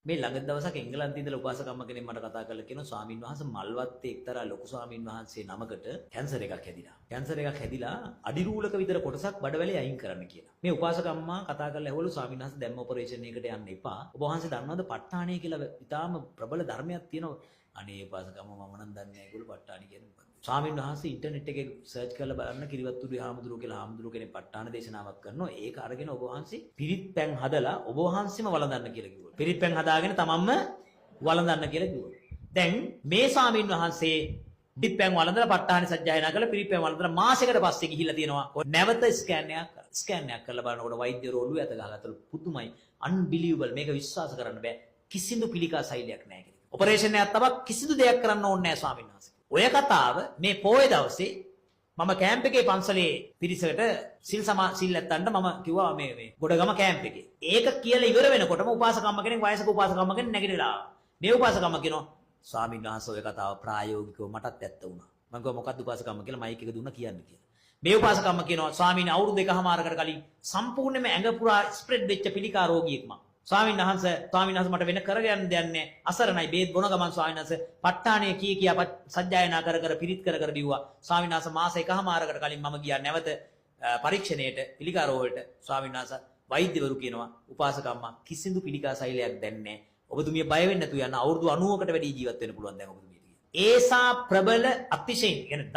මේ ළඟ දවසක් එංගලන්තයේ ඉඳලා උපාසකම්ම කෙනෙක් මට කතා කරලා කියනවා ස්වාමින් වහන්සේ මල්වත්තේ එක්තරා ලොකු ස්වාමින් වහන්සේ නමකට කැන්සර් එකක් හැදිලා. කැන්සර් එකක් හැදිලා අඩි රූලක විතර කොටසක් බඩවැලේ අයින් කරන්න කියලා. මේ උපාසකම්මා කතා කරලා ඇහුවලු ස්වාමින් වහන්සේ දැම්ම ඔපරේෂන් එකකට යන්න එපා. ඔබ වහන්සේ දන්නවද ප ဋ ාණිය කියලා ඉතාලම ප්‍රබල ධර්මයක් තියෙනවා. අනේ උපාසකම්මා මම නම් දන්නේ නැහැ ඒගොල්ලෝ ප ဋ ාණිය කියන්නේ මොකක්ද? ස්වාමින් වහන්සේ ඉන්ටර්නෙට් එකේ සර්ච් කරලා බලන්න කිරිවත්තුරු හාමුදුරුවෝ කියලා හාමුදුරුවෝ කෙනෙක් ප ဋ ාණ දේශනාවක් කරනවා. ඒක අරගෙන ඔබ වහන්සේ පිරිත් පැන් හදලා ඔබ වහන්සේම වළඳන්න කියලා කිව්වා. පිරිත් පැන් හදාගෙන තමන්ම වළඳන්න කියලා කිව්වා. දැන් මේ ස්වාමින් වහන්සේ පිරිත් පැන් වළඳලා ප ဋ ාණ සජ්ජායනා කරලා පිරිත් පැන් වළඳලා මාසයකට පස්සේ ගිහිල්ලා තියෙනවා. නැවත ස්කෑන් එකක් කරලා බලනකොට වෛද්‍යවරු ඔළුව ඇත ගහලා පුදුමයි. අන්බිලිවබල් මේක විශ්වාස කරන්න බෑ. කිසිදු පිළිකා සෛලයක් නැහැ කියලා. ඔපරේෂන් එකක් තවත් කිසිදු දෙයක් කරන්න ඕනේ නැහැ ස්වාමීන් වහන්සේ. ඔය කතාව මේ පොයේ දවසේ මම කැම්ප් එකේ පන්සලේ පිරිසකට සිල් නැත්තන්ට මම කිව්වා මේ ගොඩගම කැම්ප් එකේ. ඒක කියලා ඉවර වෙනකොටම උපාසකම්ම කෙනෙක් වයසක උපාසකම්ම කෙනෙක් නැගිටලා ආවා. මේ උපාසකම්ම කියනවා ස්වාමීන් වහන්සේ ඔය කතාව ප්‍රායෝගිකව මටත් ඇත්ත වුණා. මම කිව්වා මොකක්ද උපාසකම්ම කියලා මයික් එක දුන්නා කියන්න කියලා. මේ උපාසකම්ම කියනවා ස්වාමීන් අවුරුදු දෙකමාරකට කලින් සම්පූර්ණයෙන්ම ඇඟ පුරා ස්ප්‍රෙඩ් වෙච්ච පිළිකා රෝගියෙක් මම. ස්වාමීන් වහන්සේ මට වෙන කරගන්න දෙයක් නැහැ. අසරණයි බේත් බොන ගමන් ස්වාමීන් වහන්සේ ප ဋ ාණිය කියා සජ්ජායනා කර පිරිත් කර දිව්වා. ස්වාමීන් වහන්සේ මාස එකමාරකට කලින් මම ගියා නැවත පරීක්ෂණයට පිළිකා රෝගවලට. ස්වාමීන් වහන්සේ වෛද්‍යවරු කියනවා උපාසකම්මා කිසිදු පිළිකා සෛලයක් දැන්නේ නැහැ. ඔබතුමිය බය වෙන්න නැතුව යන්න අවුරුදු 90කට වැඩි ජීවත් වෙන්න පුළුවන් දැන් ඔබතුමියට. ඒසා ප්‍රබල අතිශයින් කියන්නේ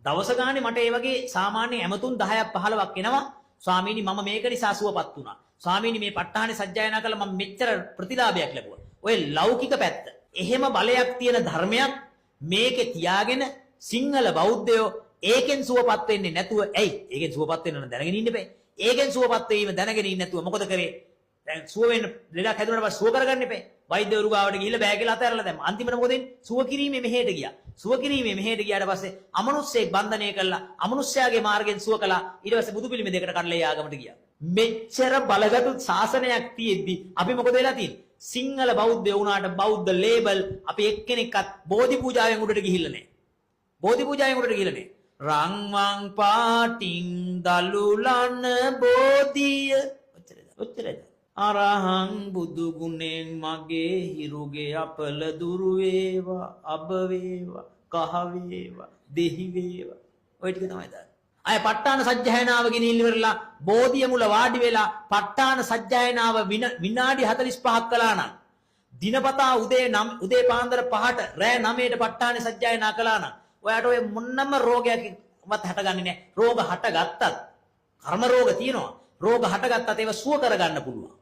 දවස ගානේ මට ඒ වගේ සාමාන්‍ය ඇමතුම් 10ක් 15ක් එනවා. ස්වාමීනි මම මේක නිසා සුවපත් වුණා. ස්වාමීනි මේ ප ဋ ාණේ සජ්ජායනා කළා මම මෙච්චර ප්‍රතිලාභයක් ලැබුවා. ඔය ලෞකික පැත්ත. එහෙම බලයක් තියෙන ධර්මයක් මේකේ තියාගෙන සිංහල බෞද්ධයෝ ඒකෙන් සුවපත් වෙන්නේ නැතුව ඇයි? ඒකෙන් සුවපත් වෙන්න නම් දැනගෙන ඉන්න බෑ. ඒකෙන් සුවපත් වීම දැනගෙන ඉන්න නැතුව මොකද කරේ? දැන් සුව වෙන්න ලෙඩක් හැදුනට පස්සේ සුව කරගන්න එපා. වෛද්‍යවරු ගාවට ගිහිල්ලා බෑ කියලා අතහැරලා දැම්මා. අන්තිමට මොකද වෙන්නේ? සුව කිරීමේ මෙහෙට ගියා. සුව කිරීමේ මෙහෙට ගියාට පස්සේ අමනුෂ්‍යයෙක් බන්ධනය කළා. අමනුෂ්‍යයාගේ මාර්ගයෙන් සුව කළා. ඊට පස්සේ බුදු පිළිමේ දෙකට කඩලා ඒ ආගමට ගියා. මෙච්චර බලගත් ශාසනයක් තියෙද්දි අපි මොකද වෙලා තියෙන්නේ? සිංහල බෞද්ධයෝ වුණාට බෞද්ධ ලේබල් අපි එක්කෙනෙක්වත් බෝධි පූජාවෙන් උඩට ගිහිල්ලා නැහැ. බෝධි පූජාවෙන් උඩට ගිහිල්ලා නැහැ. රන්වන් පාටින් දලුලන බෝධිය ඔච්චරද? අරහං බුදු ගුණෙන් මගේ හිරුගේ අපල දුරු වේවා අබ වේවා කහ වේවා දෙහි වේවා ඔය ටික තමයි දාන්නේ. අය ප ဋ ාණ සජ්ජායනාව ගෙනින්න ඉවරලා බෝධිය මුල වාඩි වෙලා ප ဋ ාණ සජ්ජායනාව විනාඩි 45ක් කළා නම් දිනපතා උදේ පාන්දර 5ට රෑ 9ට ප ဋ ාණ සජ්ජායනා කළා නම් ඔයාට ඔය මොන්නම රෝගයක්වත් හටගන්නේ නැහැ. රෝග හටගත්තත් කර්ම රෝග තියෙනවා. රෝග හටගත්තත් ඒව සුව කරගන්න පුළුවන්.